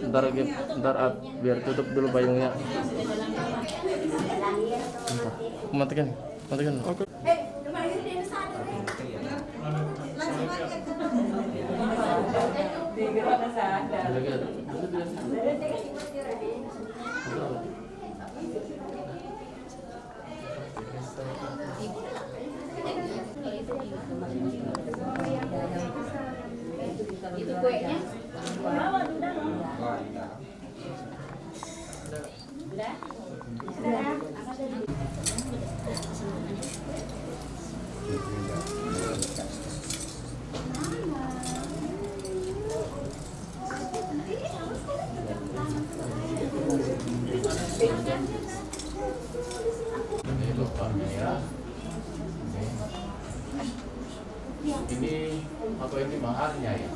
Ntar biar tutup dulu payungnya. Bentar. Matikan. Oke. Itu kuenya. Ini lubangnya ya. Ini apa ini maharnya ya?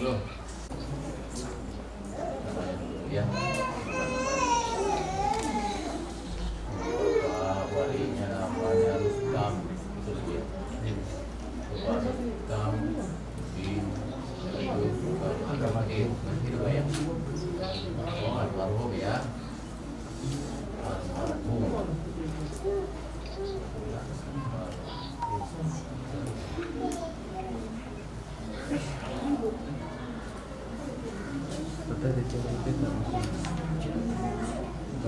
Belum. Ya. Walinya namanya Rustam, itu dia. Rustam bin agama itu ya. Oh, almarhum ya. Almarhum. Tadi coba kita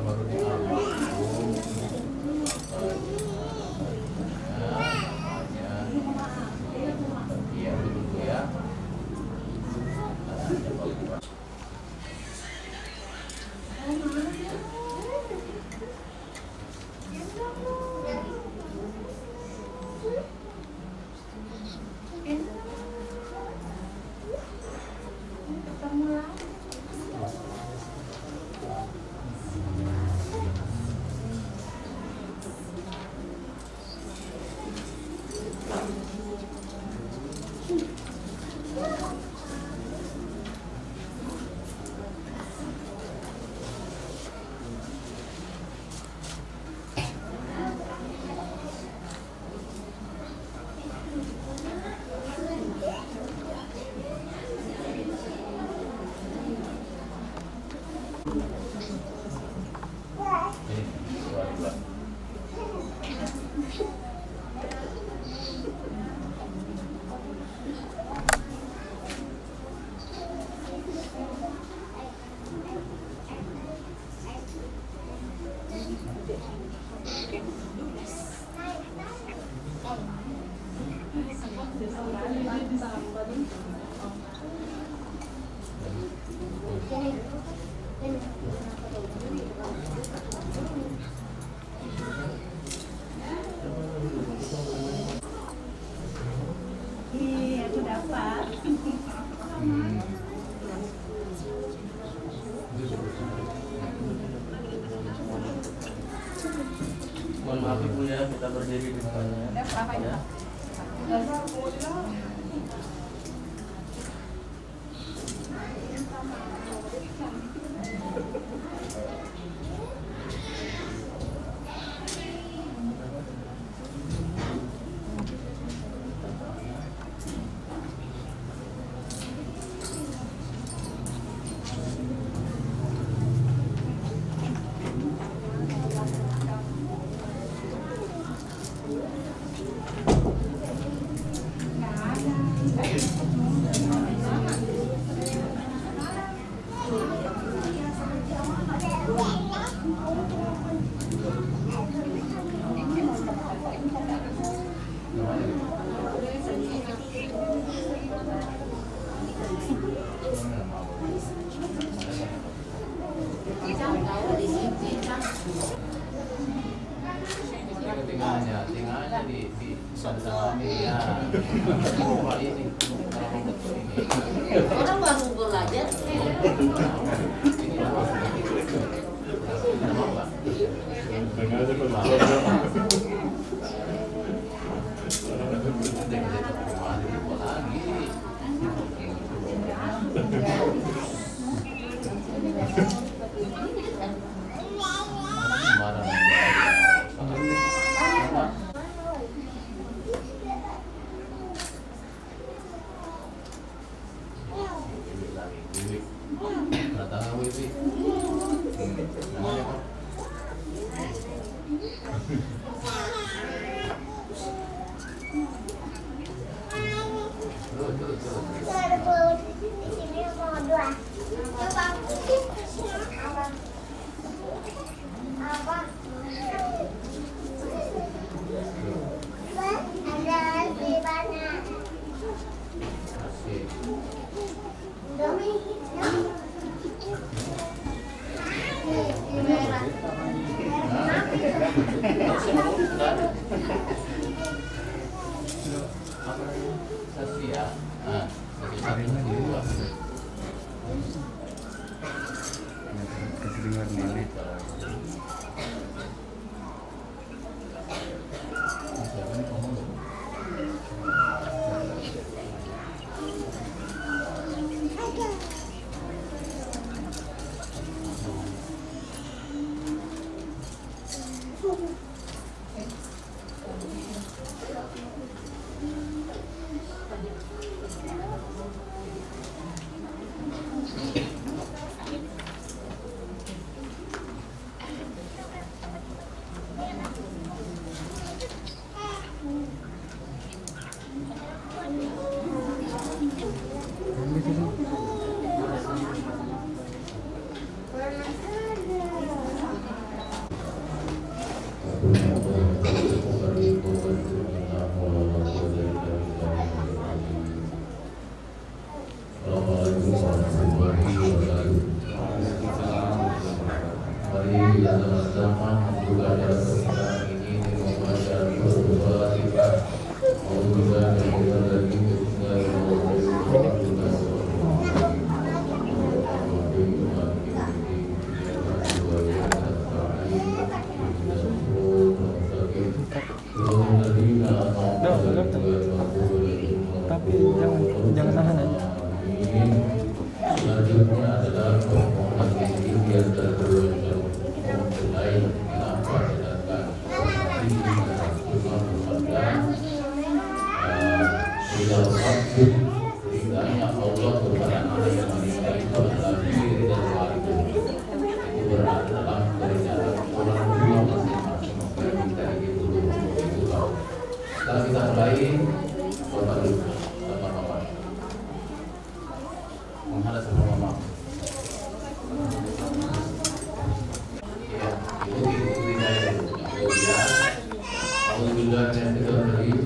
baru di almarhum. Iya begitu ya. Iya, aku dapat. Mohon maaf ibu ya, kita berdiri di depannya. Ya. Tinggalnya di sana ya. Ini Orang baru belajar. ini Apa namanya? Saskia. Nah, Saskia dua. Kasih dengar nih. Tapi jangan tahan aja. Selanjutnya adalah permohonan diri yang terlain kenapa sedangkan tidak waktu ridhanya Allah kepada anak yang meninggal itu adalah diri dan warga itu berada dalam perencanaan orang tua masing-masing supaya kita itu tahu. Setelah kita mulai Bapak dulu sama Mama menghadap sama Mama. Ya, ikuti saya dulu. Ya, Alhamdulillah yang kita beri.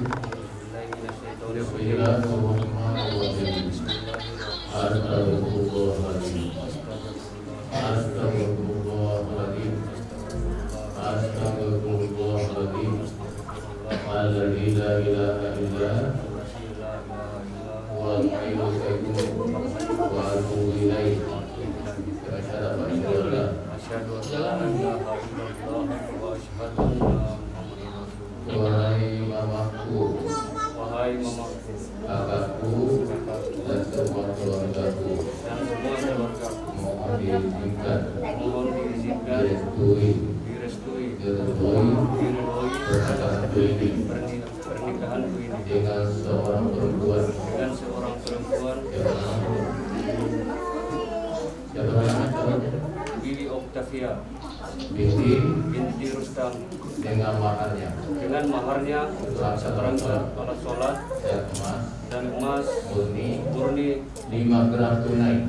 Bismillahirrahmanirrahim. Astagfirullahaladzim. Astagfirullahaladzim. Astagfirullahaladzim. Alladzi la ilaha illa huwal hayyul qayyum wa atubu ilaihi. Asyhadu an la ilaha illallah wa asyhadu anna Wahai mamaku, kakakku, dan semua keluargaku, mohon diizinkan, direstui, pernikahanku ini dengan seorang perempuan yang bernama Bibi Octavia binti Rustam dengan maharnya seorang sholat dan emas murni 5 gram tunai.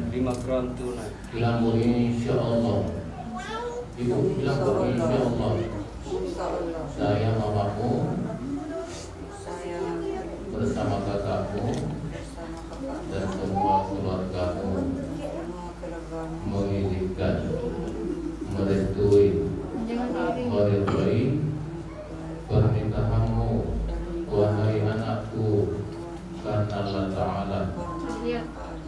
bilang insyaallah. Ibu bilang insyaallah. Saya mamamu bersama kakakmu dan semua keluargamu mengizinkan, merestui, meridhoi pernikahanmu, wahai anakku, karena Allah Ta'ala.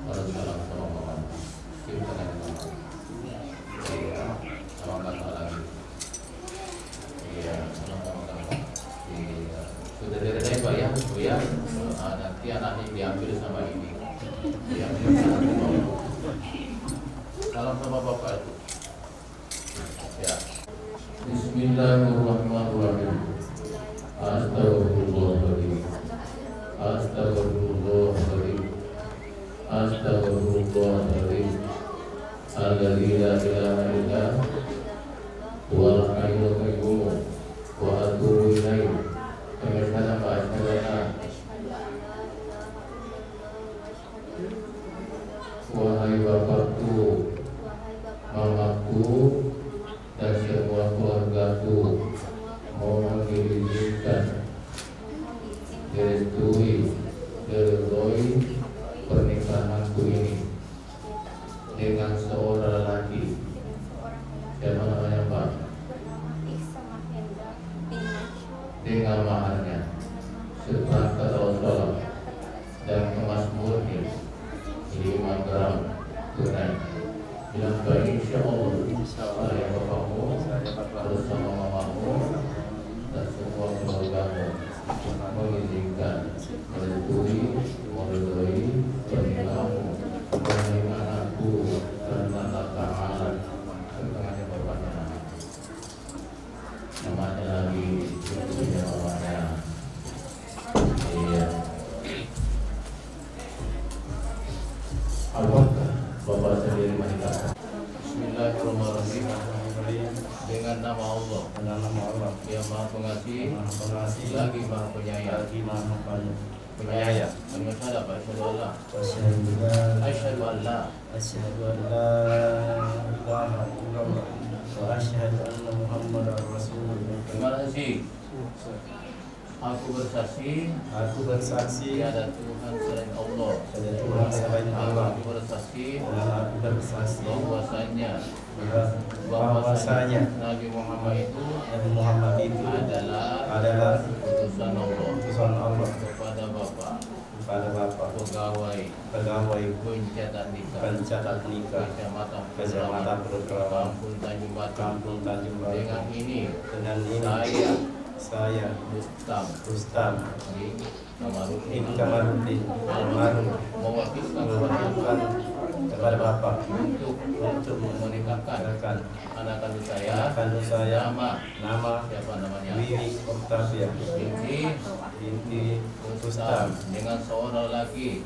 Waalaikumsalam warahmatullahi wabarakatuh. Iya, sama kata lagi. Iya, sama-sama. Iya, sudah diredai Pak ya, Bu ya. Nanti anaknya diambil sama ini. Diambil sama ini. Salam sama Bapak itu. Ya. Bismillahirrahmanirrahim. Astagfirullahaladzim. Astagfirullahaladzim. Astagfirullahaladzim. Alladzi la ilaha illa huwal hayyul qayyum wa atubu ilaihi. Pengesalan bahasa. Wahai bapakku, mamaku, dan semua keluargaku, mohon diizinkan, direstui, diridhoi pernikahanku ini dengan seorang lelaki dengan maharnya seperangkat alat sholat dan emas murni 5 gram tunai. Bilang baik insya Allah saya bapakmu bersama mamamu dan semua keluargamu mengizinkan meridui pernikahanmu dengan anakku karena Allah Ta'ala setengahnya bapaknya namanya lagi punya namanya iya apakah bapak sendiri menikah? Bismillahirrahmanirrahim. Dengan nama Allah yang Maha Pengasih lagi Maha Penyayang penyayang. Dengan syahadat asyhadu an la asyhadu an la ilaha illallah wa asyhadu anna muhammadar rasulullah. Terima kasih. Aku bersaksi tiada Tuhan selain Allah. Aku bersaksi bahwasanya Nabi Muhammad itu adalah utusan Allah kepada Bapak pegawai pencatat nikah Kecamatan Purwokerto Kampung Tanjung Batu. Dengan ini saya Rustam bin Kamarudin almarhum mewakilkan kepada Bapak untuk menikahkan anak kandung saya nama siapa namanya? Wiwi Oktavia binti Rustam dengan seorang lelaki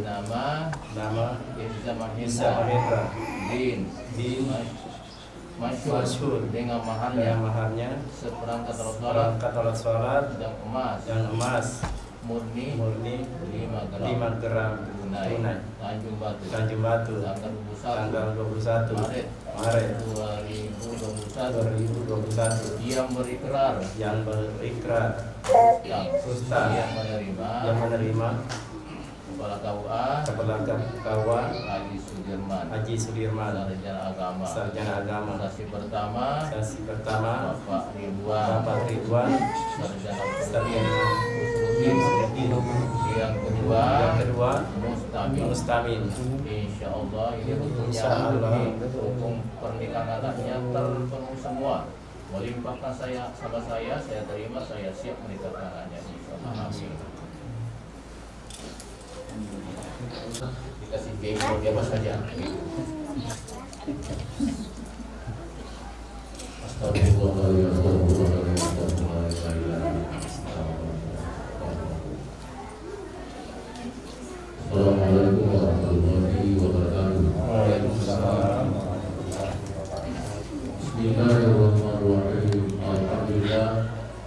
nama Isa Mahendra bin Masyhur dengan maharnya seperangkat alat sholat dan emas murni 5 gram tunai Tanjung Batu tanggal 21 Maret 2021 yang berikrar Rustam yang menerima Kepala KUA Haji Sudirman Sarjana Agama Sasi pertama Bapak Ridwan Sarjana yang kedua Mustamin. Insya Allah ini hukum pernikahan anaknya terpenuhi semua. Melimpahkan saya terima, saya siap menikahkan anaknya. Amin. Dikasih biaya apa saja. Assalamualaikum warahmatullahi wabarakatuh. Waalaikumsalam. Bismillahirrahmanirrahim.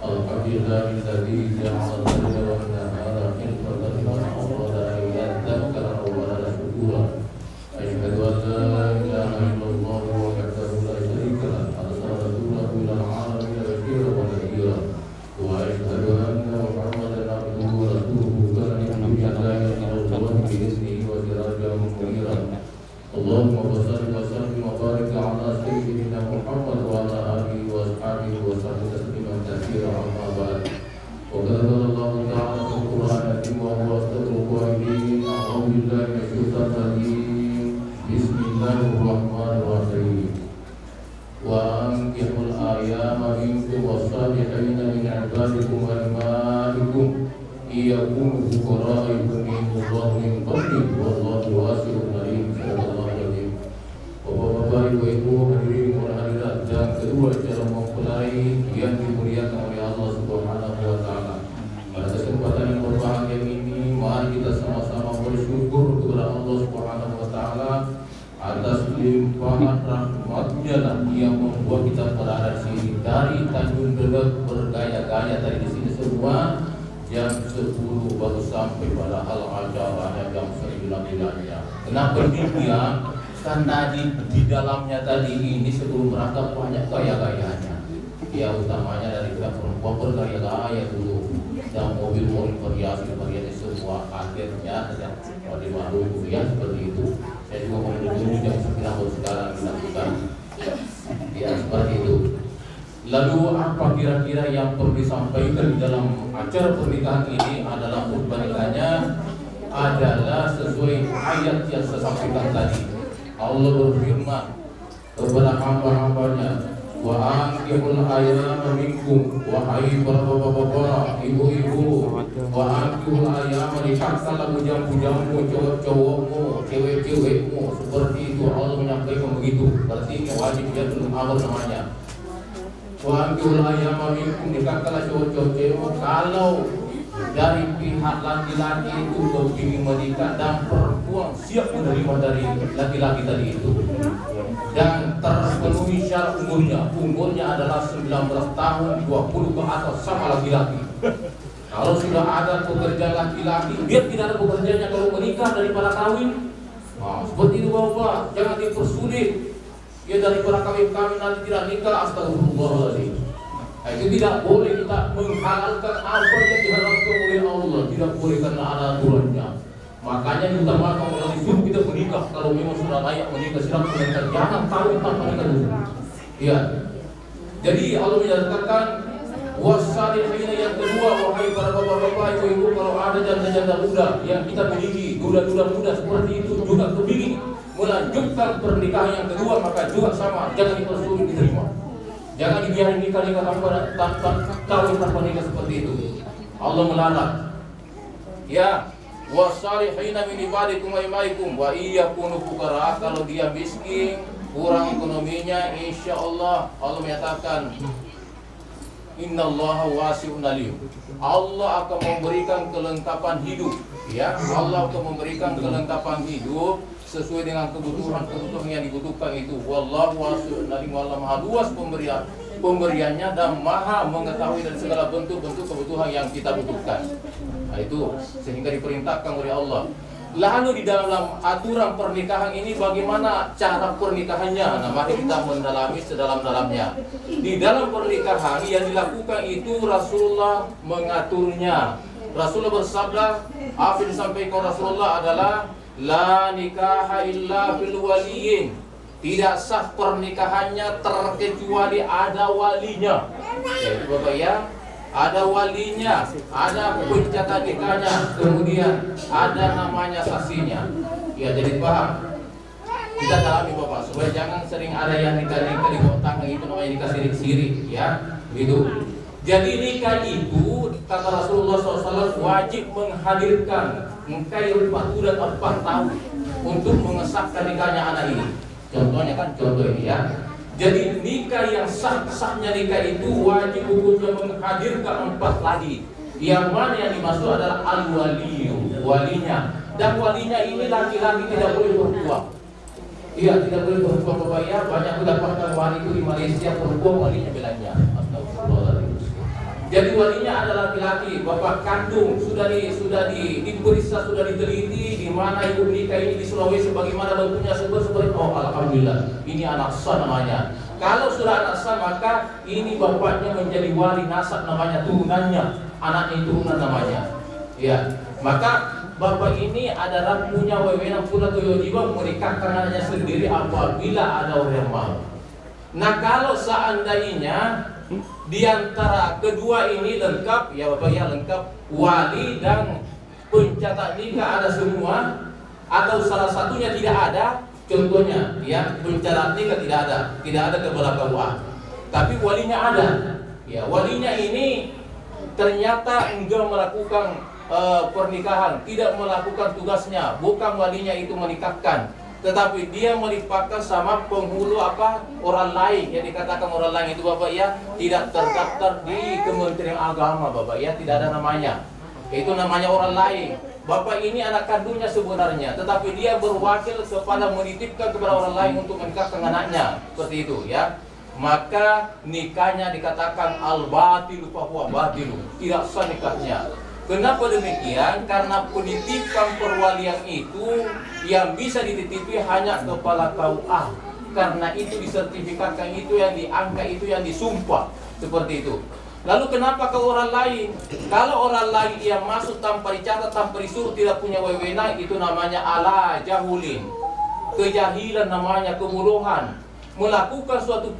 Alhamdulillahilladzi ja'ala al-laila wan-nahara khilfatan liman arada an yadhakkara aw arada syukura. Asyhadu an la ilaha illallah wahdahu la syarika lah, arsala rasulahu ilal alamin basyiran wa nadhira. Wa asyhadu anna Muhammadan abduhu wa rasuluhu biiznihi wa sirajan munira. Allahumma shalli wa sallim wa barik ala sayyidina Muhammad wa ala alihi wa ashabihi wa sallim tasliman katsiran amma ba'd. Wa qala Allah ta'ala fil Qur'anil karim wa huwa asdaqul qa'ilin. A'udzu billahi minasyaitonir rajim. Bismillahirrahmanirrahim. Wa ankihul ayyama minkum was-salihina min 'ibadikum wa imaikum iyakunu fuqara yughnihimullahu min fadlihi wallahu wasi'un alim. Bapak-bapak, ibu-ibu, hadirin dan hadirat, yang kedua cara mempelai yang dimuliakan oleh Allah Subhanahu wa taala. Pada kesempatan yang berbahagia ini, mari kita sama-sama bersyukur kepada Allah Subhanahu wa taala atas limpahan rahmat-Nya yang membuat kita berada di sini dari Tanjung Delek bergaya-gaya tadi di sini semua. Jam 10 baru sampai pada acaranya jam 9-nya. Kenapa demikian? Kan tadi di dalamnya tadi ini sebelum berangkat banyak gaya-gayanya. Ya utamanya dari pihak perempuan bergaya-gaya dulu. Dan mobil-mobil perhiasan semua akhirnya yang di Maluku ya seperti itu. Saya juga mau menunggu jam 9 baru sekarang dilakukan. Ya seperti itu. Lalu apa kira-kira yang perlu disampaikan di dalam acara pernikahan ini adalah khutbah nikahnya adalah sesuai ayat yang saya sampaikan tadi. Allah berfirman kepada hamba-hambanya, wa ankihul ayama minkum, wahai para bapak-bapak, ibu-ibu, wa ankihul ayama, nikahkanlah bujang-bujangmu, cowok-cowokmu, cewek-cewekmu. Seperti itu Allah menyampaikan begitu. Berarti ini wajib dia belum amar namanya. Wa ankihul ayama minkum, nikahkanlah cowok-cowok cewekmu kalau dari pihak laki-laki itu berpingin menikah dan perempuan siap menerima dari laki-laki tadi itu, dan terpenuhi syarat umurnya adalah 19 tahun 20 ke atas sama laki-laki. Kalau sudah ada pekerjaan laki-laki, dia tidak ada pekerjaannya kalau menikah daripada kawin. Nah, seperti itu bapak, jangan dipersulit. Ya daripada kawin nanti tidak nikah, astagfirullahaladzim. Nah, itu tidak boleh kita menghalalkan apa yang dihalalkan oleh Allah, tidak boleh karena ada aturannya. Makanya diutamakan kalau disuruh kita menikah, kalau memang sudah layak menikah silakan menikah, jangan kawin tanpa nikah dulu. Ya. Jadi Allah menyatakan wasalihina yang kedua, wahai para bapak-bapak, ibu-ibu, kalau ada janda-janda muda yang kita miliki, duda-duda muda seperti itu juga kepingin melanjutkan pernikahan yang kedua, maka juga sama, jangan dipersulit diterima. Jangan dibiarin nikah-nikah tanpa kawin tanpa nikah seperti itu. Allah melarang. Ya, wasalihina min ibadikum wa imaikum wa iyakunu fuqara, kalau dia miskin, kurang ekonominya, insyaallah Allah menyatakan innallaha wasi'un alim. Allah akan memberikan kelengkapan hidup, ya. Allah akan memberikan kelengkapan hidup sesuai dengan kebutuhan yang dibutuhkan itu. Wallahu wasi'un alim, Allah Maha luas pemberiannya dan Maha mengetahui dari segala bentuk-bentuk kebutuhan yang kita butuhkan. Nah, itu sehingga diperintahkan oleh Allah. Lalu di dalam aturan pernikahan ini bagaimana cara pernikahannya? Nah, mari kita mendalami sedalam-dalamnya. Di dalam pernikahan yang dilakukan itu Rasulullah mengaturnya. Rasulullah bersabda, apa yang disampaikan Rasulullah adalah la nikaha illa fil waliyin. Tidak sah pernikahannya terkecuali ada walinya. Yaitu Bapak ya, ada walinya, ada pencatat nikahnya, kemudian ada namanya saksinya. Ya, jadi paham. Kita dalami Bapak, supaya jangan sering ada yang nikah-nikah di kota itu namanya nikah sirik-sirik, ya. Begitu. Jadi nikah itu kata Rasulullah SAW wajib menghadirkan mengkail 4 dan 4 tahun untuk mengesahkan nikahnya anak ini. Contohnya kan contoh ini ya. Jadi nikah yang sah-sahnya nikah itu wajib hukumnya menghadirkan 4 lagi. Yang mana yang dimaksud adalah al-waliyu, walinya. Dan walinya ini laki-laki, tidak boleh perempuan. Iya, tidak boleh perempuan Bapak ya. Banyak mendapatkan wali itu di Malaysia, perempuan walinya belanja. Astagfirullahaladzim. Jadi walinya adalah laki-laki, bapak kandung, sudah diperiksa, sudah diteliti di mana ibu nikah ini di Sulawesi, bagaimana bentuknya seperti oh alhamdulillah, ini anak sah namanya. Kalau sudah anak sah maka ini bapaknya menjadi wali nasab namanya, turunannya, anaknya turunan namanya. Ya, maka bapak ini adalah punya wewenang pula kewajiban menikahkan anaknya sendiri apabila ada orang mau. Nah kalau seandainya di antara kedua ini lengkap, ya Bapak ya lengkap, wali dan pencatat nikah ada semua, atau salah satunya tidak ada, contohnya ya pencatat nikah tidak ada kepala KUA, tapi walinya ada, ya walinya ini ternyata enggak melakukan pernikahan, tidak melakukan tugasnya, bukan walinya itu menikahkan, tetapi dia melibatkan sama penghulu orang lain, yang dikatakan orang lain itu Bapak ya tidak terdaftar di Kementerian Agama Bapak ya, tidak ada namanya, itu namanya orang lain. Bapak ini anak kandungnya sebenarnya, tetapi dia berwakil kepada menitipkan kepada orang lain untuk menikahkan anaknya, seperti itu ya. Maka nikahnya dikatakan al-batilu fahuwa batilu, tidak sah nikahnya. Kenapa demikian? Karena penitipan perwalian itu yang bisa dititipi hanya kepala KUA. Karena itu disertifikatkan, itu yang diangkat, itu yang disumpah. Seperti itu. Lalu kenapa ke orang lain? Kalau orang lain yang masuk tanpa dicatat, tanpa disuruh, tidak punya wewenang, itu namanya ala jahulin. Kejahilan namanya, kebodohan. melakukan suatu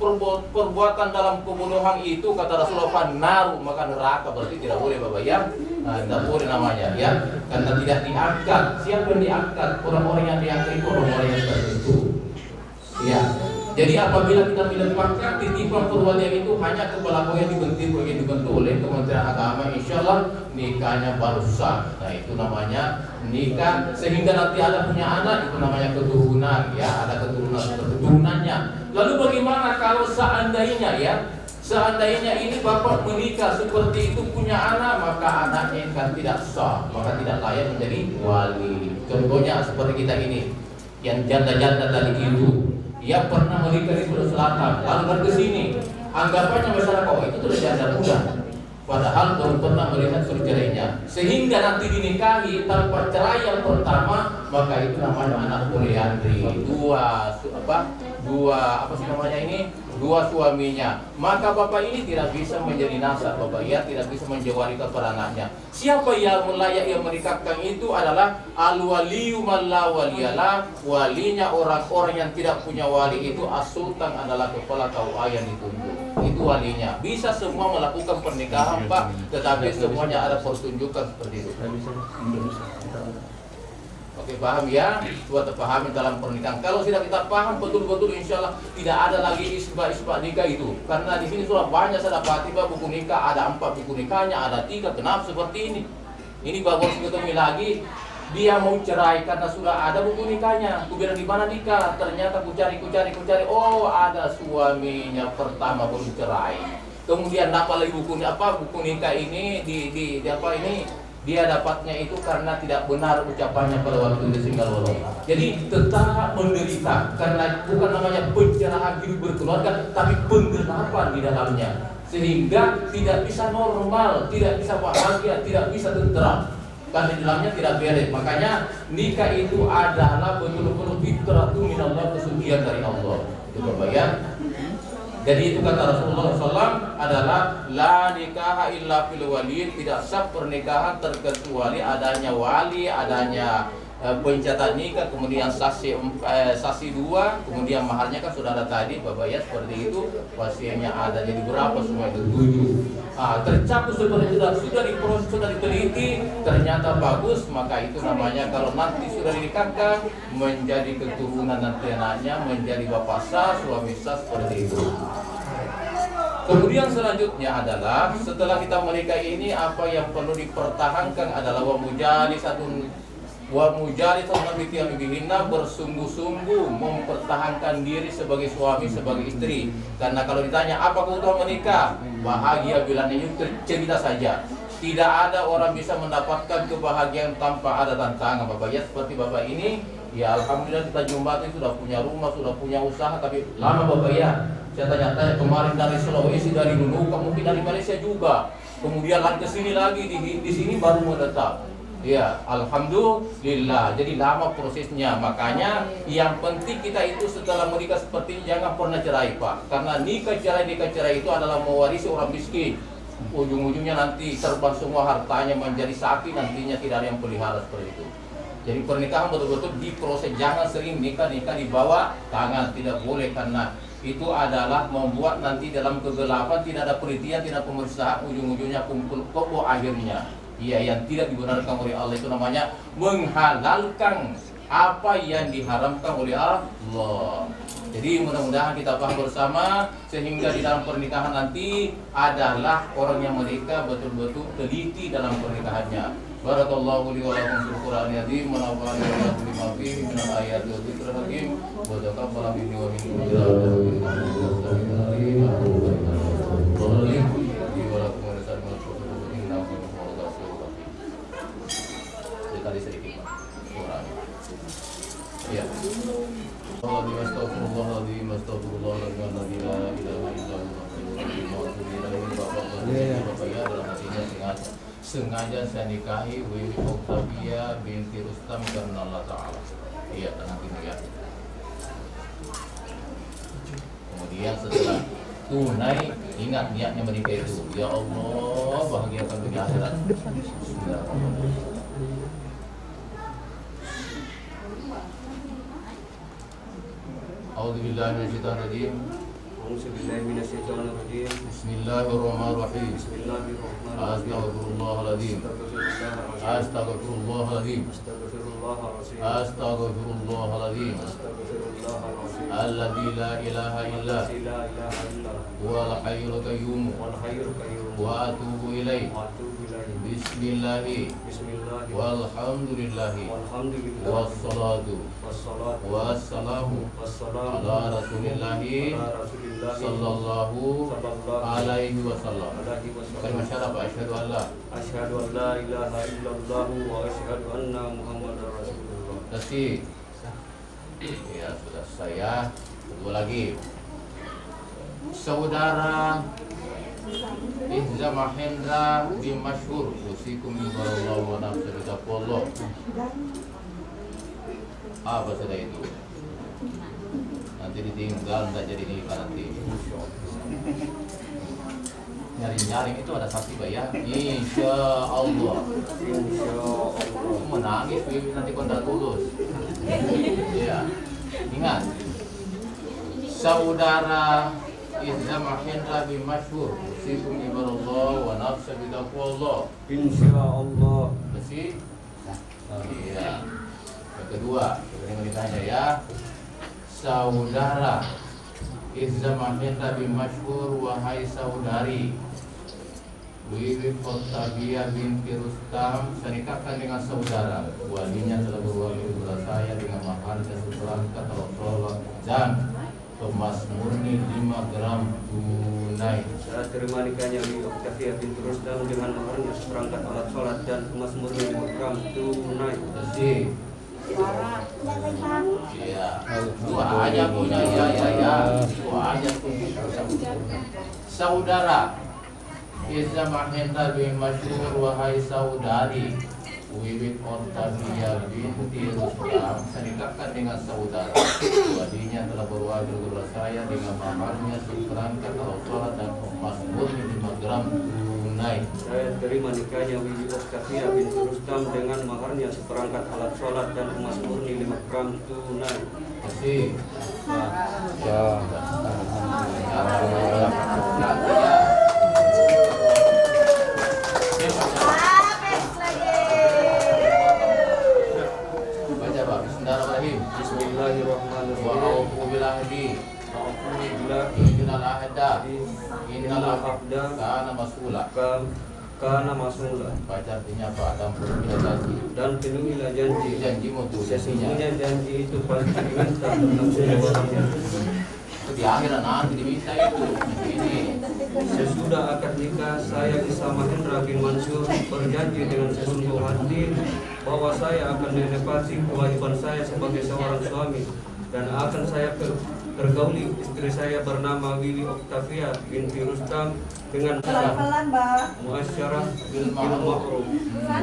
perbuatan dalam kebodohan itu, kata Rasulullah, naru, maka neraka, berarti tidak boleh Bapak ya. Tidak boleh namanya ya, karena tidak diangkat. Siapa yang diangkat? Orang-orang yang diangkat itu orang-orang yang tertentu. Ya. Jadi apabila kita melepaskan titipan perwalian itu hanya kepala yang dibentuk oleh Kementerian Agama, insya Allah nikahnya baru sah. Nah itu namanya nikah, sehingga nanti ada punya anak, itu namanya keturunan ya, ada keturunannya. Lalu bagaimana kalau seandainya ini bapak menikah seperti itu punya anak, maka anaknya kan tidak sah, maka tidak layak menjadi wali. Contohnya seperti kita ini, yang janda-janda tadi itu, dia pernah menikah di Sulawesi Selatan, lalu kan ke sini, anggapannya masyarakat itu sudah janda muda, padahal belum pernah melihat cerainya, sehingga nanti dinikahi tanpa cerai yang pertama, maka itu namanya anak poliandri, dua suaminya. Maka bapak ini tidak bisa menjadi nasab bapak ya, tidak bisa menjawari kepada anaknya. Siapa yang layak yang menikahkan itu adalah al-waliyu man la waliyalah, walinya orang-orang yang tidak punya wali itu as-sultan adalah kepala KUA yang ditunjuk. Itu walinya. Bisa semua melakukan pernikahan Pak, tetapi semuanya ada pertunjukan seperti itu. Oke, paham ya? Buat terpahami dalam pernikahan. Kalau sudah kita paham betul-betul, insya Allah tidak ada lagi isbah nikah itu. Karena di sini sudah banyak saya dapati buku nikah, ada 4 buku nikahnya, ada 3. Kenapa seperti ini? Ini baru ketemu lagi. Dia mau cerai karena sudah ada buku nikahnya. Ku bilang di mana nikah? Ternyata ku cari. Oh, ada suaminya pertama baru cerai. Kemudian dapat lagi buku nikah ini dia dapatnya itu karena tidak benar ucapannya pada waktu di Singgalolo. Jadi tetap menderita karena bukan namanya pencerahan hidup berkeluarga, tapi penggelapan di dalamnya, sehingga tidak bisa normal, tidak bisa bahagia, tidak bisa tentram karena di dalamnya tidak beres. Makanya nikah itu adalah betul-betul fitratu minallah, kesucian dari Allah. Itu Bapak ya. Jadi itu kata Rasulullah SAW adalah la nikaha illa fil waliyin, tidak sah pernikahan terkecuali adanya wali, adanya pencatat nikah, kemudian saksi 2, kemudian maharnya kan sudah ada tadi Bapak ya, seperti itu. Wasiatnya ada, jadi berapa semua itu 7. Tercakup seperti itu, sudah diproses, sudah diteliti, ternyata bagus, maka itu namanya kalau nanti sudah dinikahkan menjadi keturunan nanti anaknya menjadi bapak sah, suami sah, seperti itu. Kemudian selanjutnya adalah setelah kita menikah ini, apa yang perlu dipertahankan adalah wa mujalisatun bihinna, bersungguh-sungguh mempertahankan diri sebagai suami, sebagai istri. Karena kalau ditanya apa keutamaan menikah, bahagia bila cerita saja. Tidak ada orang bisa mendapatkan kebahagiaan tanpa ada tantangan Bapak ya. Seperti Bapak ini, ya alhamdulillah kita jumpai sudah punya rumah, sudah punya usaha, tapi lama Bapak ya. Saya tanya-tanya kemarin dari Sulawesi, dari Nunukan, mungkin dari Malaysia juga. Kemudian ke sini lagi, di sini baru menetap. Ya, alhamdulillah. Jadi lama prosesnya. Makanya yang penting kita itu setelah menikah seperti ini jangan pernah cerai Pak. Karena nikah cerai itu adalah mewarisi orang miskin. Ujung-ujungnya nanti serba semua hartanya menjadi sapi, nantinya tidak ada yang pelihara seperti itu. Jadi pernikahan betul-betul diproses, jangan sering nikah di bawah tangan, tidak boleh, karena itu adalah membuat nanti dalam kegelapan tidak ada penelitian, tidak pemeriksaan, ujung-ujungnya kumpul kebo akhirnya. Iya, yang tidak dibenarkan oleh Allah itu namanya menghalalkan apa yang diharamkan oleh Allah. Jadi mudah-mudahan kita paham bersama, sehingga di dalam pernikahan nanti adalah orang yang menikah betul-betul teliti dalam pernikahannya. Barakallahu li wa lakum fil Qur'anil azim wa nafa'ani wa iyyakum bima fihi minal ayati wa dzikril hakim wa taqabbal minni wa minkum ya. Astagfirullahaladzim, astagfirullahaladzim, la ilaha illallah. Sengaja saya nikahi Wiwi Oktavia binti Rustam karena Allah Ta'ala. Iya, tenang ini ya. Kemudian setelah tunai, ingat niatnya menikah itu. Ya Allah, bahagiakan dunia akhirat. Bismillahirrahmanirrahim. A'udzubillahi minasyaitonirrajim. A'udzubillahi minasyaitonirrajim. Bismillahirrahmanirrahim. Bismillahirrahmanirrahim. Astaghfirullahaladzim. Astaghfirullahaladzim. Astaghfirullahalazim. Astaghfirullahaladzim. Astaghfirullahalazim. Alladzi la ilaha illa La ilaha illa huwal hayyul qayyum wal hayyul qayyum. wa atubu ilaih. Wa atubu ilaihi. Bismillahi Bismillah. walhamdulillahi Walhamdulillah. wassalatu Wassalatu wassalamu wassalamu ala rasulillahi ala Rasulillah sallallahu alaihi wasallam. alaihi wasallam. Kalimat syahadat asyhadu an la Asyhadu an la ilaha illallah wa asyhadu anna Muhammadar Rasulullah. Tasik. Ya sudah saya kedua lagi. Saudara Ihza Mahendra bin Masyhur usikum billahi wa nafsi bitaqwallah. Apa sudah itu? Nanti ditinggal enggak jadi nikah nanti. Nyaring-nyaring itu ada saksi Pak ya. Insya Allah. Menangis nanti kau tak lulus. Ya. Ingat. Saudara Ihza Mahendra bin Masyhur usikum ibarallah wa nafsa bitaqwallah. Insyaallah. Bersih? Iya. Yang kedua, sebenarnya ditanya ya. Saudara Ihza Mahendra bin Masyhur, wahai saudari Wiwi Kotabia binti Rustam, saya nikahkan dengan saudara. Walinya telah berwali kepada saya dengan mahar dan seperangkat alat dan emas murni 5 gram tunai. Saya terima nikahnya Wiwi Oktavia binti Rustam dengan maharnya seperangkat alat sholat dan emas murni 5 gram tunai. Bersih. Iya. Dua aja punya ya. Dua aja punya. Saudara Ihza Mahendra bin Masyhur, wahai saudari Wiwi Oktavia binti Rustam, saya nikahkan dengan saudara. Walinya telah berwali kepada saya dengan maharnya seperangkat alat sholat dan emas murni 5 gram tunai. Saya terima nikahnya Wiwi Oktavia binti Rustam dengan maharnya seperangkat alat sholat dan emas murni 5 gram tunai. Bersih. Ya. Baca Pak, Bismillahirrahmanirrahim. Wa Bismillahirrahmanirrahim. aufu bil ahdi Alhamdulillah. innal ahda innal Innal ahda ahda kana mas'ula. Kana mas'ula. Baca artinya Pak, dan penuhilah janji. Dan penuhilah janji. Janjimu tuh Sesungguhnya janjinya. janji itu pasti diminta tentang sesuatu. Itu di akhirat nanti diminta itu. Ini Sesudah akad nikah, saya Ihza Mahendra bin Masyhur berjanji dengan sesungguh hati bahwa saya akan menepati kewajiban saya sebagai seorang suami dan akan saya pergauli istri saya bernama Wiwi Oktavia binti Rustam dengan cara Pelan-pelan, Mbak. muasyarah bil ma'ruf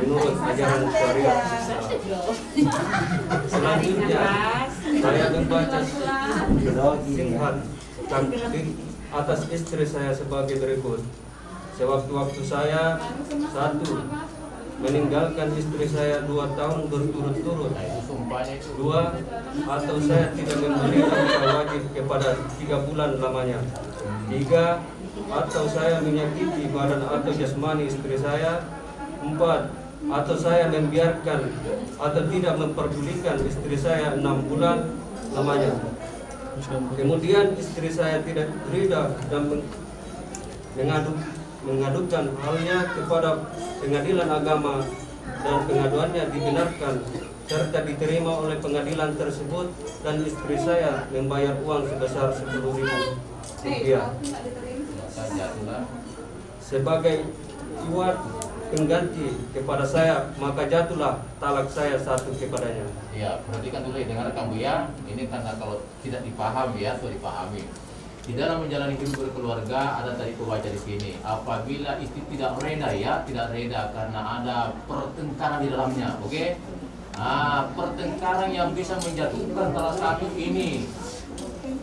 menurut ajaran syariat. Selanjutnya, saya membaca singkat atas istri saya sebagai berikut. Sewaktu-waktu saya 1. Meninggalkan istri saya 2 tahun berturut-turut. nah itu sumpahnya itu. 2. Atau saya tidak memberikan nikah wajib kepada 3 bulan lamanya. 3. Atau saya menyakiti badan atau jasmani istri saya. 4. Atau saya membiarkan atau tidak memperdulikan istri saya 6 bulan lamanya. Kemudian istri saya tidak ridha dan mengadukan halnya kepada pengadilan agama dan pengaduannya dibenarkan serta diterima oleh pengadilan tersebut dan istri saya membayar uang sebesar 10.000 rupiah Jatuhlah. sebagai iwat pengganti kepada saya, maka jatuhlah talak saya 1 kepadanya. Ya, perhatikan dulu ya, dengarkan Bu ya. Ini karena kalau tidak dipahami ya, sudah dipahami. Di dalam menjalani hidup berkeluarga ada tadi baca di sini. Apabila istri tidak reda ya, tidak reda karena ada pertengkaran di dalamnya, oke? Nah, pertengkaran yang bisa menjatuhkan salah satu ini.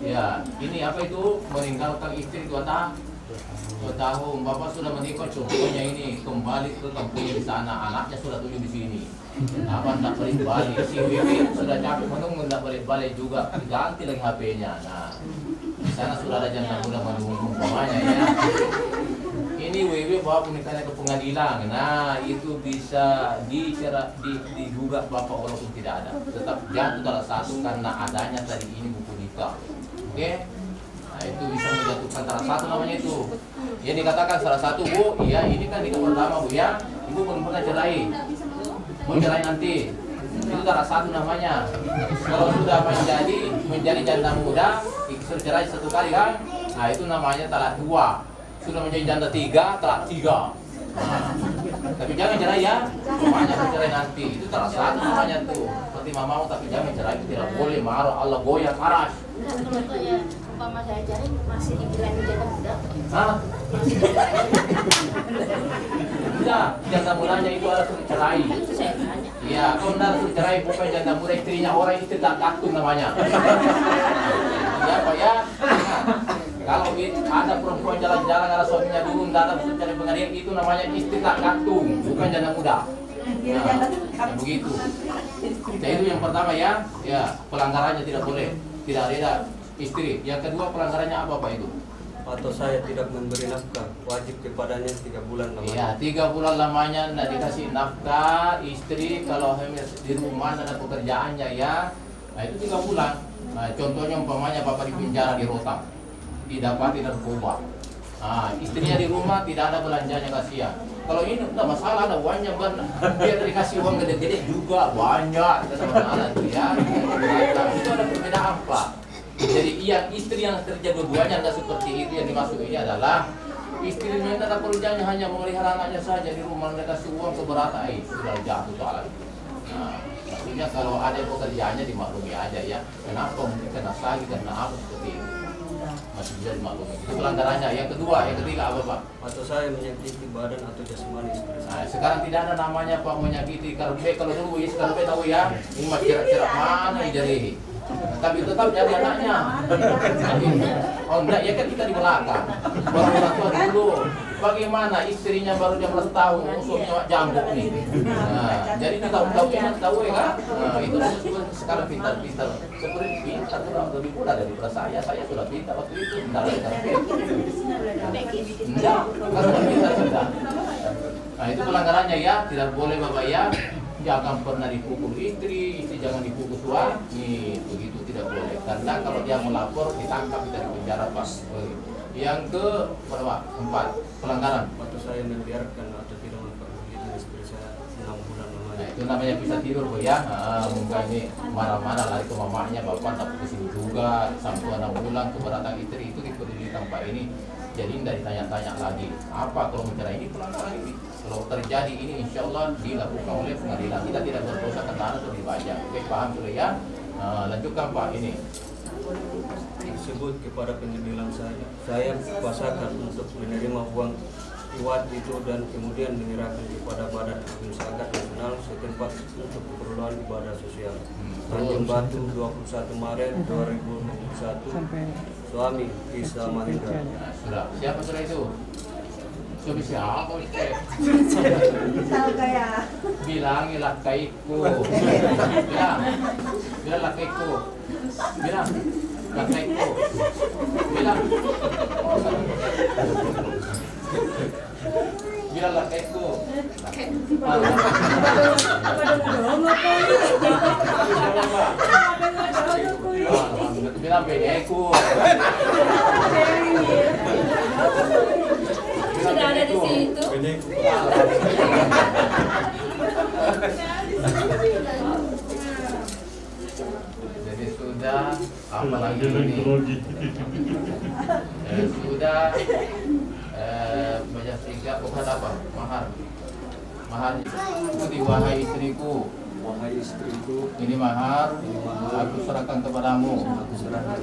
Ya, ini apa itu? Meninggalkan istri 2 tahun. 2 tahun Bapak sudah menikah, contohnya ini kembali ke kampungnya di sana, anaknya sudah 7 di sini. Kenapa tidak balik-balik? Si Wiwi sudah capek menunggu, tidak balik-balik juga, ganti lagi HP-nya. Nah, di sana sudah ada janda muda menunggu umpamanya ya. Ini Wiwi bawa pernikahannya ke pengadilan. Nah, itu bisa digugat Bapak walaupun tidak ada. Tetap jatuh salah satu karena adanya tadi ini buku nikah. Oke? Nah, itu bisa menjatuhkan salah satu namanya itu. Ya dikatakan salah satu, Bu, iya ini kan nikah pertama, Bu ya. Ibu belum pernah cerai. Mau cerai nanti. Itu salah satu namanya. Kalau sudah menjadi janda muda, sudah cerai 1 kali kan? Nah, itu namanya talak 2. Sudah menjadi janda 3, talak 3. Nah, tapi jangan cerai ya. Namanya cerai nanti. Itu salah satu namanya tuh. Seperti mamamu tapi jangan cerai, itu tidak boleh, marah Allah goyah keras. Kalau saya umpama saya cari masih dibilang janda muda. Hah? Tidak, janda mudanya itu harus cerai. Itu saya tanya. Iya, kalau tidak harus cerai bukan janda muda, istrinya orang itu tak takut namanya. Ya Pak ya. Nah, kalau ada perempuan jalan-jalan ada suaminya dulu, tidak ada cari pengadilan, itu namanya istri tak gantung, bukan janda muda. Nah, begitu. Nah, itu yang pertama ya. Ya, pelanggarannya tidak boleh, tidak ada istri. Yang kedua pelanggarannya apa Pak itu? Atau saya tidak memberi nafkah, wajib kepadanya 3 bulan lamanya. Iya, 3 bulan lamanya tidak dikasih nafkah istri kalau di rumah ada pekerjaannya ya. Nah itu 3 bulan. Nah, contohnya umpamanya Bapak di penjara di Rotang, didapati narkoba. Nah, istrinya di rumah tidak ada belanjanya kasihan. Kalau ini tidak masalah, ada uangnya biar dikasih uang gede-gede juga banyak. Tidak itu ya. Nah, itu ada perbedaan Pak. Jadi istri yang kerja dua-duanya tidak seperti itu. Yang dimaksud ini adalah istri yang tidak ada pekerjaannya hanya memelihara anaknya saja di rumah, mereka kasih uang keberatan sudah jatuh soal itu. Nah, maksudnya kalau ada pekerjaannya dimaklumi aja ya. Kenapa mungkin kena sakit, karena apa seperti itu masih bisa dimaklumi. Itu pelanggarannya. Yang kedua, yang ketiga apa Pak? Atau saya menyakiti badan atau jasmani istri saya. Nah, sekarang tidak ada namanya Pak menyakiti. Kalau dulu kalau tahu ya, ini mah cerak-cerak mana dijarihi. Tapi tetap jadi anaknya. Oh enggak, ya kan kita di belakang. Orang tua dulu. Bagaimana istrinya baru 12 tahun, suaminya jambuk nih. Nah, jadi kita tahu ya kan? Nah, itu sekarang pintar-pintar. Seperti pintar lebih mudah daripada saya. Saya sudah pintar waktu itu. Enggak ada. Enggak, karena pintar sudah. Nah, itu pelanggarannya ya, tidak boleh Bapak ya. Jangan pernah dipukul istri jangan dipukul suami, begitu tidak boleh. Karena kalau dia melapor ditangkap, kita di penjara Pak. Yang ke berapa? 4 pelanggaran. Atau saya membiarkan atau tidak memperhatikan istri saya 6 bulan lamanya. Nah, itu namanya bisa tidur Bu ya. Mungkin ini marah-marah lari ke mamanya, bapak tapi kesini juga sampai 6 bulan keberatan istri itu dipedulikan Pak ini. Jadi tidak ditanya-tanya lagi apa kalau mencerai ini pelanggaran ini. Kalau terjadi ini insya Allah dilakukan oleh pengadilan. Kita tidak berdosa karena ada lebih banyak. Oke, paham sudah ya? Lanjutkan Pak ini. Tersebut kepada pengadilan saya kuasakan untuk menerima uang iwat itu dan kemudian menyerahkan kepada Badan Hukum Zakat Nasional setempat untuk keperluan ibadah sosial. Tanjung Batu 21 Maret 2021. Suami Isa Mahendra. Sudah. Siapa sudah itu? Suami siapa itu? Tahu kayak Bilang lakaiku. Bilang lakaiku. Bilang lakaiku. Bilang. Bilang lakaiku. Bilang beneku. sudah ada di situ. Jadi sudah apalagi ini sudah banyak tiga bukan apa mahar itu wahai istriku. Wahai istriku, Ini mahar aku serahkan kepadamu aku serahkan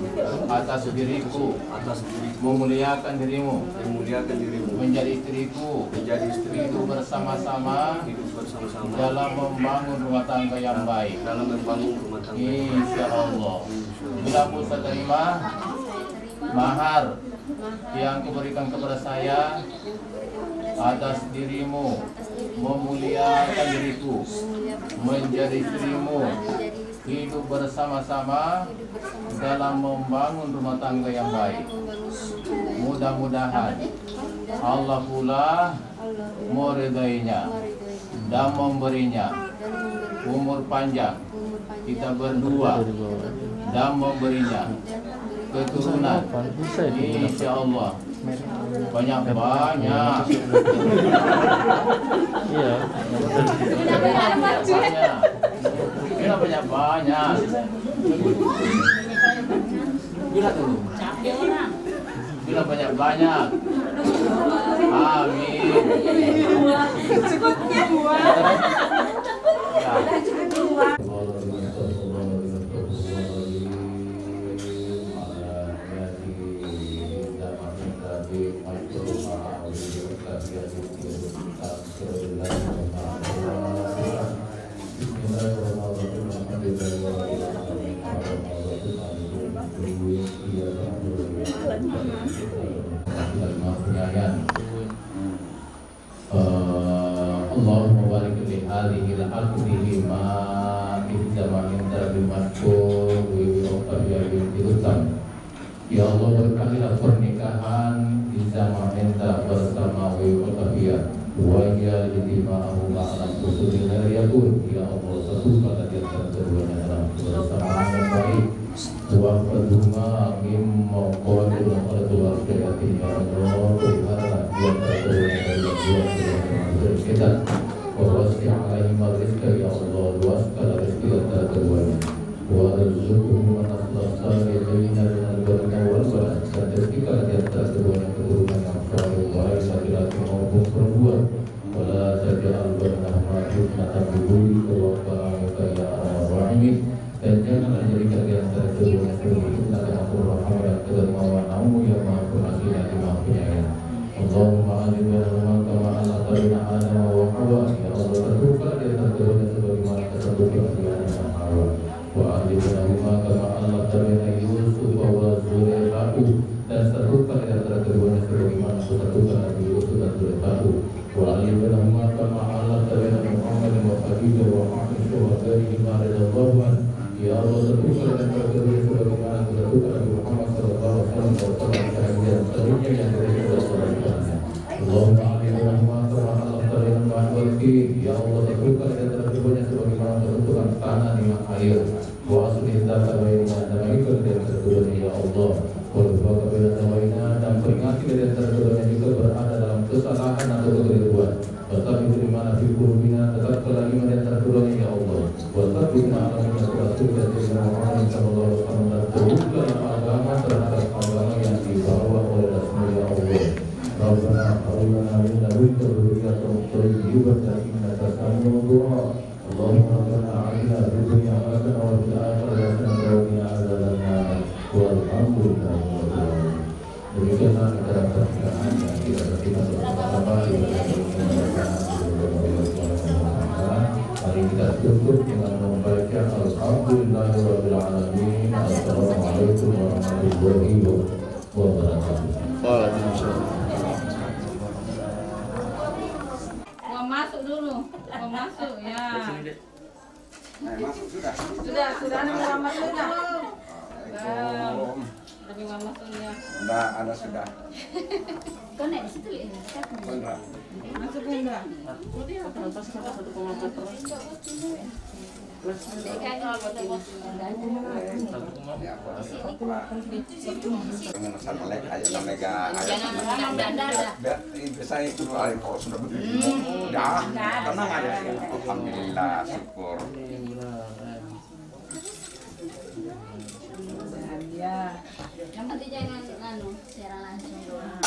atas diriku atas diriku memuliakan dirimu memuliakan dirimu menjadi istriku menjadi istriku hidup bersama-sama hidup bersama-sama dalam membangun rumah tangga yang baik. dalam membangun rumah tangga. Insya Allah. Bila aku terima mahar yang kau berikan kepada saya atas dirimu, memuliakan diriku, menjadi istrimu, hidup bersama-sama dalam membangun rumah tangga yang baik. Mudah-mudahan Allah pula meridainya dan memberinya umur panjang kita berdua dan memberinya keturunan, insya Allah banyak-banyak. Iya. Banyak. Bila dulu. Bila banyak-banyak. Amin. Allahumma barik li hadhihi al-aqdi ma idzamanin tarabimatku ya Allah, berkahilah pernikahan di zaman enta bersama Wiwakabiyah wa ya lidima'ahu ma'alam kusudin hariyakun. Ya Allah, satukan di antara keduanya dalam kebersamaan yang baik. Wa faduma mimma qawadul qadul akhiratin. Ya Allah, pelihara di antara keduanya dari dua kita. Wa wasi' alaihim rizqa. Ya Allah, luaskan rezeki antara keduanya. Wa arzuquhum as-salihin dan rezekikan di antara keduanya keturunan yang saleh, baik laki-laki maupun perempuan. Wala taj'al bainahuma fitnatan biduni wa barakah ya arhamar rahimin. Dan janganlah jadikan di antara keduanya fitnah dan rahmat dan kedermawanan-Mu yang Maha Pengasih dan Maha Penyayang. Allahumma alim bainahuma kama alaqaina Adam wa Hawa. Ya Allah, satukan di antara keduanya sebagaimana tersatukan di antara Hawa. Wa alim bainahuma kama alaqaina Yusuf wa Zulaikha. Dan satukan di antara keduanya sebagaimana satukan Nabi Yusuf dan Zulaikha. Wa alim bainahuma kama alaqaina Muhammad wa Khadijah wa Aisha wa ghairihim radhiyallahu anhum. Ya Allah, satukan di antara keduanya sebagaimana satukan Nabi Muhammad sallallahu alaihi wasallam dan seluruhnya yang berada. Allahumma alim bainahuma kama alaqaina Muhammad. Ya Allah, satukan di antara keduanya sebagaimana satukan tanah dengan air. Wa aslih dzata bainana dan baikkan di antara keduanya ya Allah. Dan peringati dari antara keduanya juga berada dalam kesalahan atau kekeliruan. Tetapi bagaimana fiqhuna tetaplah iman di antara keduanya ya Allah. Wasabina alamina rasul dan Muhammad sallallahu alaihi wasallam dan teruslah agama terhadap agama yang dibawa oleh Rasul ya Allah. Rabbana hablana min ladunka dzurriyyatan thayyibatan innaka sami'ud du'a. Allahumma rabbana atina fid dunya hasanah wa fil akhirati hasanah wa qina adzabannar. Walhamdulillah. Demikianlah acara pernikahan yang kita lakukan bersama-sama di Mari kita tutup dengan membaca Alhamdulillahirabbil alamin. Assalamualaikum warahmatullahi wabarakatuh. Waalaikumsalam. Mau masuk dulu. Mau masuk ya. Masuk sudah. Sudah nih Muhammad sudah. Lagi Mama Sonia. Sudah, ada sudah. Kau naik di situ ya? Benar. Masuk enggak? Biasanya itu kalau sudah begitu, udah tenang aja. Alhamdulillah, syukur. Yang nanti jangan secara langsung doang.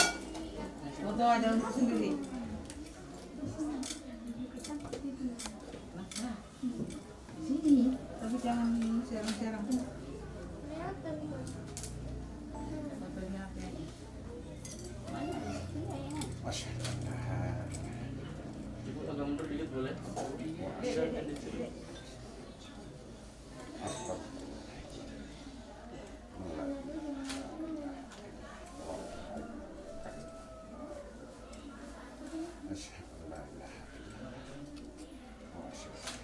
Foto ada untuk sendiri. Sini, tapi jangan serang-serang. Fotonya apa? Masya Allah. Ibu agak mundur dikit boleh? Asyhadu an la ilaha illallah wa asyhadu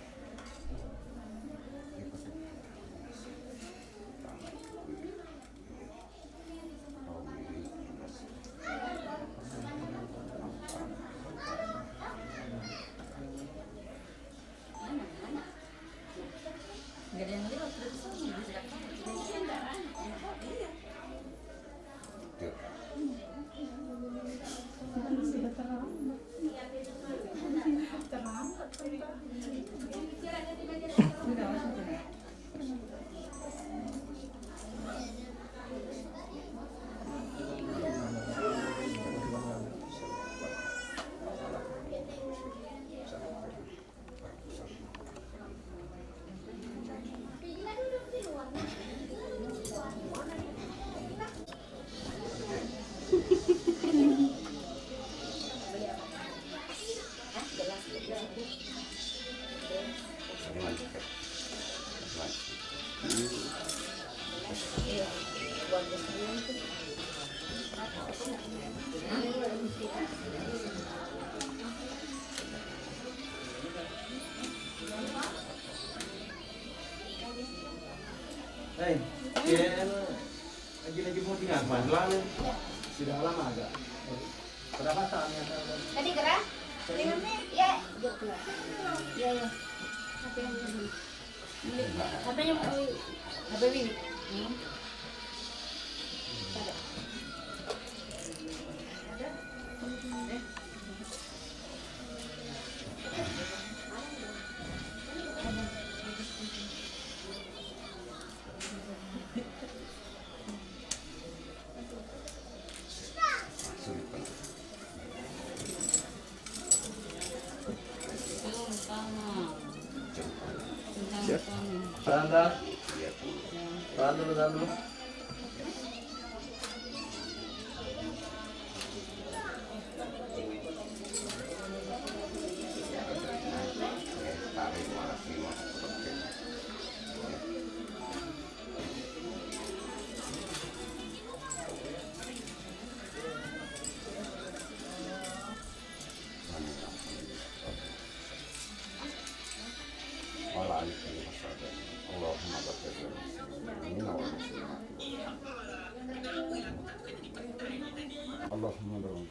Nggak ada yang lewat terus bisa datang. Hei, lagi mau tinggal mana? Sudah lama agak. Berapa tahun yang lalu? Tadi gerak? 5 menit? Ya. Ya, ya. HP yang beli. HP yang beli. HP Wiwi. Tahan dulu. Allahumma barik Allahumma barik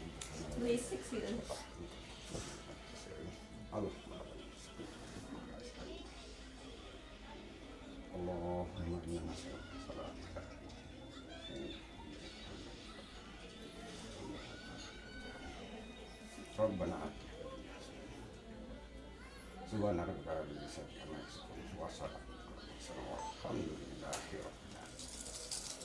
Basic sih. Allahumma inna nas'aluka salatika Rabbana atina subhana rabbika rabbil izzati amma yasifun wa salamun alhamdulillahi rabbil alamin.